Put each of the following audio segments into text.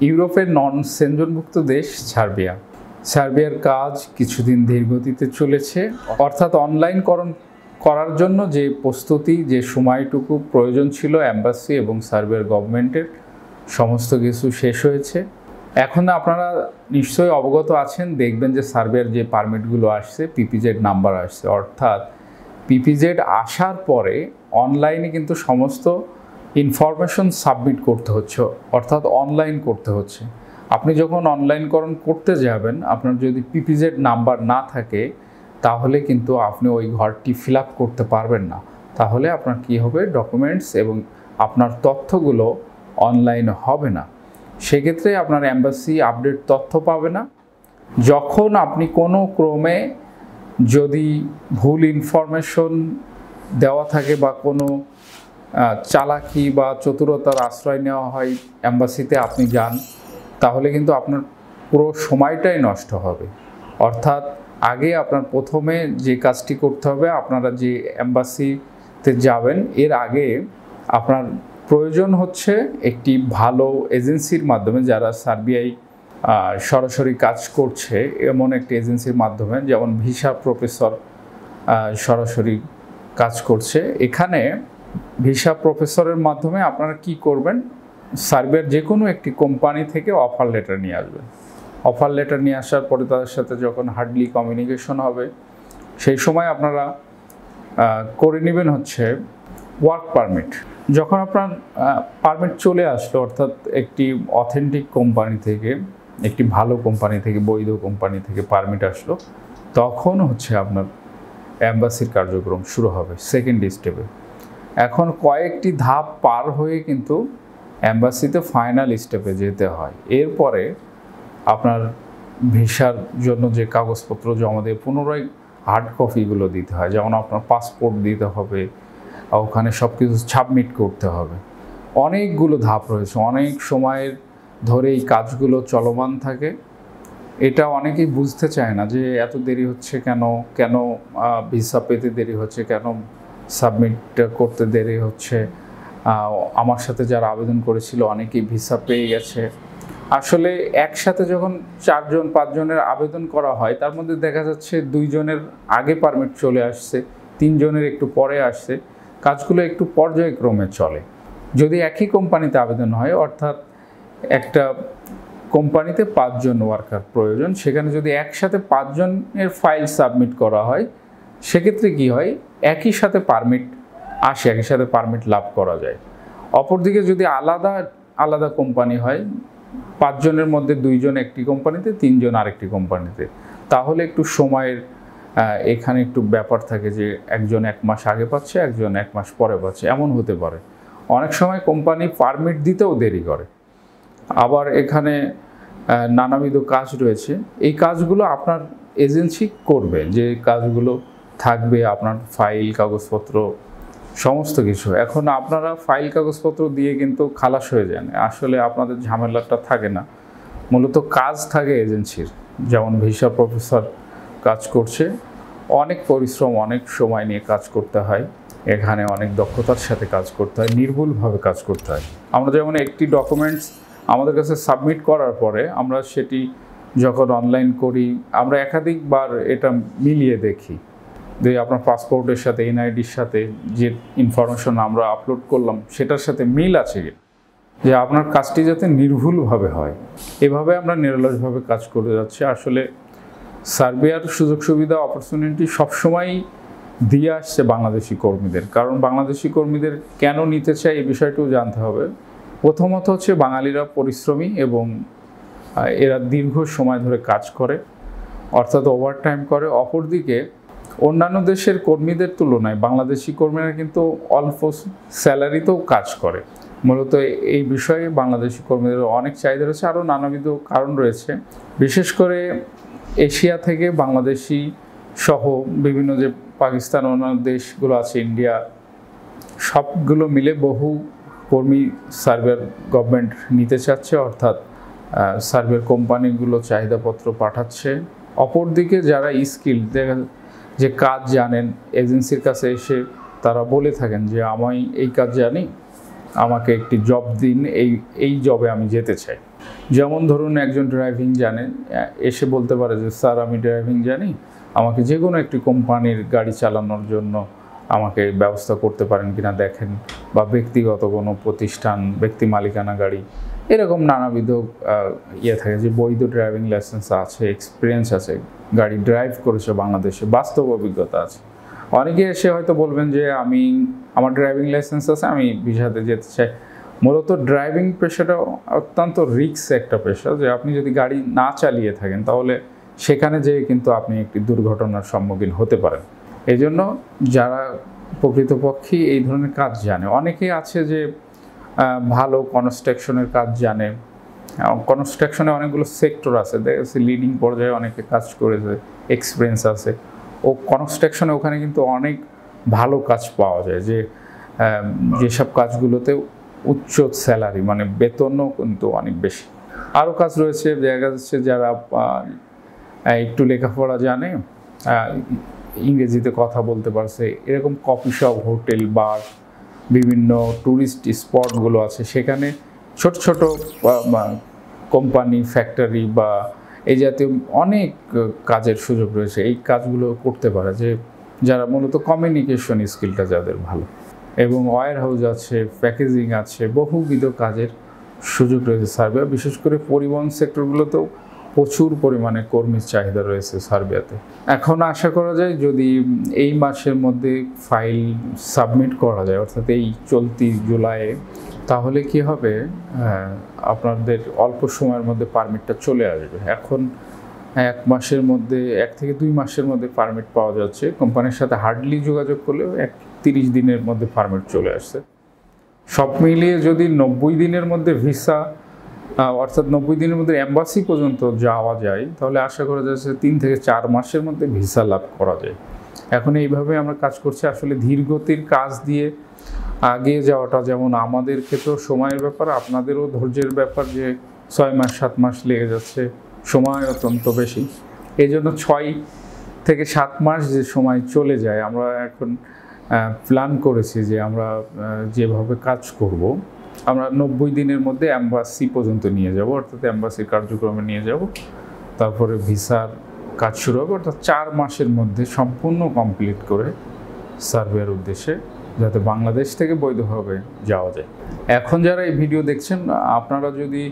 ইউরোপের নন সেনজনভুক্ত দেশ সার্বিয়া। সার্বিয়ার কাজ কিছুদিন ধীরগতিতে চলেছে, অর্থাৎ অনলাইনকরণ করার জন্য যে প্রস্তুতি, যে সময়টুকু প্রয়োজন ছিল অ্যাম্বাসি এবং সার্বিয়ার গভর্নমেন্টের, সমস্ত কিছু শেষ হয়েছে। এখন আপনারা নিশ্চয়ই অবগত আছেন, দেখবেন যে সার্বিয়ার যে পারমিটগুলো আসছে, পিপিজেড নাম্বার আসছে, অর্থাৎ পিপিজেড আসার পরে অনলাইনে কিন্তু সমস্ত ইনফরমেশন সাবমিট করতে হচ্ছে, অর্থাৎ অনলাইন করতে হচ্ছে। আপনি যখন অনলাইনকরণ করতে যাবেন, আপনার যদি পিপিজেড নাম্বার না থাকে তাহলে কিন্তু আপনি ওই ঘরটি ফিল আপ করতে পারবেন না। তাহলে আপনার কি হবে, ডকুমেন্টস এবং আপনার তথ্যগুলো অনলাইন হবে না। সেক্ষেত্রে আপনার অ্যাম্বাসি আপডেট তথ্য পাবে না। যখন আপনি কোনো ক্রমে যদি ভুল ইনফরমেশন দেওয়া থাকে বা কোনো চালাকি বা চতুরতার আশ্রয় নেওয়া হয় অ্যাম্বাসিতে আপনি যান, তাহলে কিন্তু আপনার পুরো সময়টাই নষ্ট হবে। অর্থাৎ আগে আপনার প্রথমে যে কাজটি করতে হবে, আপনারা যে অ্যাম্বাসিতে যাবেন এর আগে আপনার প্রয়োজন হচ্ছে একটি ভালো এজেন্সির মাধ্যমে, যারা সার্বিয়ায় সরাসরি কাজ করছে এমন একটি এজেন্সির মাধ্যমে, যেমন ভিসা প্রফেসর সরাসরি কাজ করছে। এখানে ভিসা প্রফেসরের মাধ্যমে আপনারা কি করবেন, সার্বিয়ার যে কোনো একটি কোম্পানি থেকে অফার লেটার নিয়ে আসবেন। অফার লেটার নিয়ে আসার পরে তাদের সাথে যখন হার্ডলি কমিউনিকেশন হবে, সেই সময় আপনারা করে নেবেন হচ্ছে ওয়ার্ক পারমিট। যখন আপনার পারমিট চলে আসলো, অর্থাৎ একটি অথেন্টিক কোম্পানি থেকে, একটি ভালো কোম্পানি থেকে, বৈধ কোম্পানি থেকে পারমিট আসলো, তখন হচ্ছে আপনার অ্যাম্বাসির কার্যক্রম শুরু হবে সেকেন্ড স্টেপে। এখন কয়েকটি ধাপ পার হয়ে কিন্তু অ্যাম্বাসিতে ফাইনাল স্টেপে যেতে হয়। এরপরে আপনার ভিসার জন্য যে কাগজপত্র জমা দিয়ে পুনরায় হার্ড কপিগুলো দিতে হয়, যেমন আপনার পাসপোর্ট দিতে হবে, ওখানে সব কিছু সাবমিট করতে হবে। অনেকগুলো ধাপ রয়েছে, অনেক সময়ের ধরে এই কাজগুলো চলমান থাকে। এটা অনেকেই বুঝতে চায় না যে এত দেরি হচ্ছে কেন, কেন ভিসা পেতে দেরি হচ্ছে, কেন সাবমিট করতে দেরি হচ্ছে। আমার সাথে যারা আবেদন করেছিল অনেকেই ভিসা পেয়ে গেছে। আসলে একসাথে যখন 4-5 জনের আবেদন করা হয়, তার মধ্যে দেখা যাচ্ছে 2 জনের আগে পারমিট চলে আসছে, 3 জনের একটু পরে আসছে। কাজগুলো একটু পর্যায়ক্রমে চলে। যদি একই কোম্পানিতে আবেদন হয়, অর্থাৎ একটা কোম্পানিতে 5 জন ওয়ার্কার প্রয়োজন, সেখানে যদি একসাথে 5 জনের ফাইল সাবমিট করা হয়, সেক্ষেত্রে কি হয়, একই সাথে পারমিট আসে, একই সাথে পারমিট লাভ করা যায়। অপরদিকে যদি আলাদা আলাদা কোম্পানি হয়, 5 জনের মধ্যে 2 জন একটি কোম্পানিতে, 3 জন আরেকটি কোম্পানিতে, তাহলে একটু সময়ের এখানে একটু ব্যাপার থাকে যে একজন 1 মাস আগে পাচ্ছে, একজন 1 মাস পরে পাচ্ছে, এমন হতে পারে। অনেক সময় কোম্পানি পারমিট দিতেও দেরি করে। আবার এখানে নানাবিধ কাজ রয়েছে, এই কাজগুলো আপনার এজেন্সি করবে, যে কাজগুলো থাকবে আপনার ফাইল কাগজপত্র সমস্ত কিছু। এখন আপনারা ফাইল কাগজপত্র দিয়ে কিন্তু খালাস হয়ে যান, আসলে আপনাদের ঝামেলাটা থাকে না। মূলত কাজ থাকে এজেন্সির, যেমন ভিসা প্রফেসর কাজ করছে, অনেক পরিশ্রম, অনেক সময় নিয়ে কাজ করতে হয়, এখানে অনেক দক্ষতার সাথে কাজ করতে হয়, নির্ভুলভাবে কাজ করতে হয়। আমরা যেমন একটি ডকুমেন্টস আমাদের কাছে সাবমিট করার পরে আমরা সেটি যখন অনলাইন করি, আমরা একাধিকবার এটা মিলিয়ে দেখি যে আপনার পাসপোর্টের সাথে, এনআইডির সাথে যে ইনফরমেশন আমরা আপলোড করলাম সেটার সাথে মিল আছে কি, যে আপনার কাজটি যাতে নির্ভুলভাবে হয়। এভাবে আমরা নিরলসভাবে কাজ করে যাচ্ছি। আসলে সার্বিয়ার সুযোগ সুবিধা, অপরচুনিটি সবসময়ই দিয়ে আসছে বাংলাদেশি কর্মীদের। কারণ বাংলাদেশি কর্মীদের কেন নিতে চাই এই বিষয়টিও জানতে হবে। প্রথমত হচ্ছে বাঙালিরা পরিশ্রমী এবং এরা দীর্ঘ সময় ধরে কাজ করে, অর্থাৎ ওভারটাইম করে। অপরদিকে অন্যান্য দেশের কর্মীদের তুলনায় বাংলাদেশি কর্মীরা কিন্তু অল্প স্যালারিতেও কাজ করে। মূলত এই বিষয়ে বাংলাদেশি কর্মীদের অনেক চাহিদা রয়েছে, আরও নানাবিধ কারণ রয়েছে। বিশেষ করে এশিয়া থেকে বাংলাদেশি সহ বিভিন্ন যে পাকিস্তান, অন্যান্য দেশগুলো আছে, ইন্ডিয়া, সবগুলো মিলে বহু কর্মী সার্বিয়ার গভর্নমেন্ট নিতে চাচ্ছে, অর্থাৎ সার্বিয়ার কোম্পানিগুলো চাহিদাপত্র পাঠাচ্ছে। অপরদিকে যারা স্কিল, যে কাজ জানেন, এজেন্সির কাছে এসে তারা বলে থাকেন যে আমি এই কাজ জানি, আমাকে একটি জব দিন, এই জবে আমি যেতে চাই। যেমন ধরুন একজন ড্রাইভিং জানে, এসে বলতে পারে যে স্যার আমি ড্রাইভিং জানি, আমাকে যে কোনো একটি কোম্পানির গাড়ি চালানোর জন্য আমাকে ব্যবস্থা করতে পারেন কিনা দেখেন, বা ব্যক্তিগত কোনো প্রতিষ্ঠান, ব্যক্তি মালিকানা গাড়ি, এরকম নানাবিধ থাকে যে বৈধ ড্রাইভিং লাইসেন্স আছে, এক্সপিরিয়েন্স আছে, গাড়ি ড্রাইভ করেছে বাংলাদেশে, বাস্তব অভিজ্ঞতা আছে। অনেকে এসে হয়তো বলবেন যে আমার ড্রাইভিং লাইসেন্স আছে, আমি ভিসাতে যেতে চাই। মূলত ড্রাইভিং পেশাটা অত্যন্ত রিস্ক একটা পেশা, যে আপনি যদি গাড়ি না চালিয়ে থাকেন তাহলে সেখানে যেয়ে কিন্তু আপনি একটি দুর্ঘটনার সম্মুখীন হতে পারেন। এই জন্য যারা প্রকৃতপক্ষে এই ধরনের কাজ জানে, অনেকেই আছে যে ভালো কনস্ট্রাকশনের কাজ জানে, কনস্ট্রাকশনে অনেকগুলো সেক্টর আছে, দেখা যাচ্ছে লিডিং পর্যায়ে অনেকে কাজ করেছে, এক্সপিরিয়েন্স আছে, ও কনস্ট্রাকশনে ওখানে কিন্তু অনেক ভালো কাজ পাওয়া যায়, যেসব কাজগুলোতে উচ্চ স্যালারি, মানে বেতনও কিন্তু অনেক বেশি। আরও কাজ রয়েছে, দেখা যাচ্ছে যারা একটু লেখাপড়া জানে, ইংরেজিতে কথা বলতে পারছে, এরকম কফি শপ, হোটেল, বার, বিভিন্ন ট্যুরিস্ট স্পটগুলো আছে, সেখানে ছোট ছোট কোম্পানি, ফ্যাক্টরি বা এই জাতীয় অনেক কাজের সুযোগ রয়েছে। এই কাজগুলো করতে পারে যারা মূলত কমিউনিকেশন স্কিলটা যাদের ভালো, এবং ওয়্যার হাউস আছে, প্যাকেজিং আছে, বহুবিধ কাজের সুযোগ রয়েছে সার্বিয়া। বিশেষ করে পরিবহন সেক্টরগুলোতেও প্রচুর পরিমাণে কর্মীর চাহিদা রয়েছে সার্বিয়াতে। এখন আশা করা যায় যদি এই মাসের মধ্যে ফাইল সাবমিট করা যায়, অর্থাৎ এই চলতি জুলাইয়ে, তাহলে কি হবে, আপনাদের অল্প সময়ের মধ্যে পারমিটটা চলে আসবে। এখন 1 থেকে 2 মাসের মধ্যে পারমিট পাওয়া যাচ্ছে। কোম্পানির সাথে হার্ডলি যোগাযোগ করলেও 30 দিনের মধ্যে পারমিট চলে আসছে। সব মিলিয়ে যদি 90 দিনের মধ্যে ভিসা, অর্থাৎ 90 দিনের মধ্যে এম্বাসি পর্যন্ত যাওয়া যায়, তাহলে আশা করা যাচ্ছে 3 থেকে 4 মাসের মধ্যে ভিসা লাভ করা যায়। এখন এইভাবে আমরা কাজ করছি। আসলে ধীরগতির কাজ দিয়ে আগিয়ে যাওয়াটা যেমন আমাদের ক্ষেত্রেও সময়ের ব্যাপার, আপনাদেরও ধৈর্যের ব্যাপার, যে 6 মাস 7 মাস লেগে যাচ্ছে, সময় অত্যন্ত বেশি। এই জন্য 6 থেকে 7 মাস যে সময় চলে যায়, আমরা এখন প্ল্যান করেছি যে আমরা যেভাবে কাজ করব, আমরা 90 দিনের মধ্যে এম্বাসি পর্যন্ত নিয়ে যাব, অর্থাৎ এম্বাসির কার্যক্রমে নিয়ে যাব, তারপরে ভিসার কাজ শুরু হবে, অর্থাৎ 4 মাসের মধ্যে সম্পূর্ণ কমপ্লিট করে সার্বিয়ার উদ্দেশ্যে, যাতে বাংলাদেশ থেকে বৈধভাবে যাওয়া যায়। এখন যারা এই ভিডিও দেখছেন, আপনারা যদি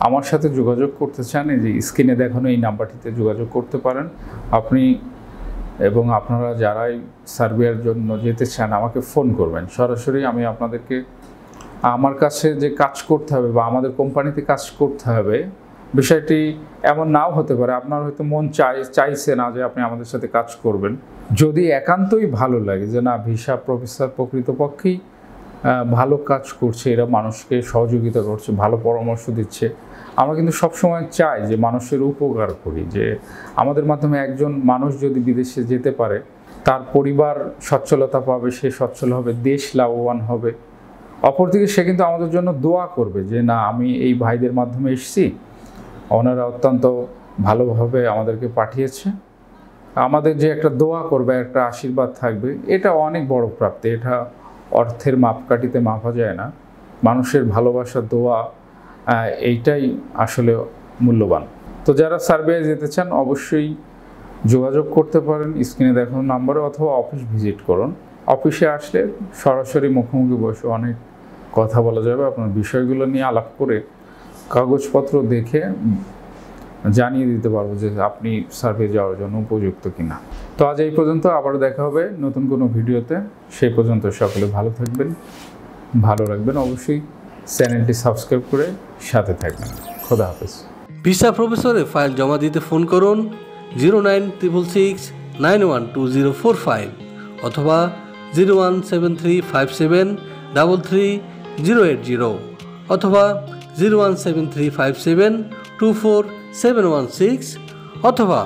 আমার সাথে যোগাযোগ করতে চান, এই যে স্ক্রিনে দেখানো এই নাম্বারটিতে যোগাযোগ করতে পারেন আপনি, এবং আপনারা যারাই সার্বিয়ার জন্য যেতে চান আমাকে ফোন করবেন সরাসরি। আমি আপনাদেরকে আমার কাছে যে কাজ করতে হবে বা আমাদের কোম্পানিতে কাজ করতে হবে, বিষয়টি এমন নাও হতে পারে, আপনার হয়তো মন চাইছে না যে আপনি আমাদের সাথে কাজ করবেন। যদি একান্তই ভালো লাগে যে না, ভিসা প্রফেসর প্রকৃতপক্ষেই ভালো কাজ করছে, এরা মানুষকে সহযোগিতা করছে, ভালো পরামর্শ দিচ্ছে, আমরা কিন্তু সবসময় চাই যে মানুষের উপকার করি, যে আমাদের মাধ্যমে একজন মানুষ যদি বিদেশে যেতে পারে, তার পরিবার সচ্ছলতা পাবে, সে সচ্ছল হবে, দেশ লাভবান হবে। অপরদিকে সে কিন্তু আমাদের জন্য দোয়া করবে যে না, আমি এই ভাইদের মাধ্যমে এসেছি, ওনারা অত্যন্ত ভালোভাবে আমাদেরকে পাঠিয়েছে, আমাদের যে একটা দোয়া করবে, একটা আশীর্বাদ থাকবে, এটা অনেক বড় প্রাপ্তি। এটা অর্থের মাপকাঠিতে মাপা যায় না। মানুষের ভালোবাসা, দোয়া, এইটাই আসলে মূল্যবান। তো যারা সার্বিয়ায় যেতে চান অবশ্যই যোগাযোগ করতে পারেন স্ক্রিনে দেখানো নাম্বারে, অথবা অফিস ভিজিট করুন। অফিসে আসলে সরাসরি মুখোমুখি বসে অনেক কথা বলা যাবে, আপনার বিষয়গুলো নিয়ে আলাপ করে কাগজপত্র দেখে জানিয়ে দিতে পারবো যে আপনি সার্বিয়া যাওয়ার জন্য উপযুক্ত কিনা। তো আজ এই পর্যন্ত, আবার দেখা হবে নতুন কোনো ভিডিওতে। সেই পর্যন্ত সকলে ভালো থাকবেন, ভালো রাখবেন, অবশ্যই চ্যানেলটি সাবস্ক্রাইব করে সাথে থাকবেন। খোদা হাফেজ। ভিসা প্রফেসরে ফাইল জমা দিতে ফোন করুন 09666 912045 অথবা 01735733080 অথবা 01735724716 অথবা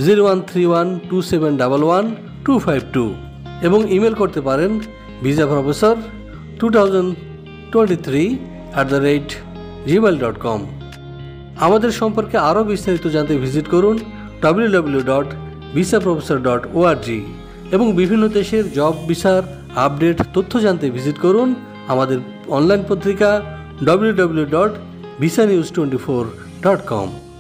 01312711 এবং ইমেল করতে পারেন visaprofessor2023@gmail.com। আমাদের সম্পর্কে আরও বিস্তারিত জানতে ভিজিট করুন www.visaprofessor.org এবং বিভিন্ন দেশের জব ভিসার আপডেট তথ্য জানতে ভিজিট করুন আমাদের অনলাইন পত্রিকা www.visaprofessor.org। visanews24.com।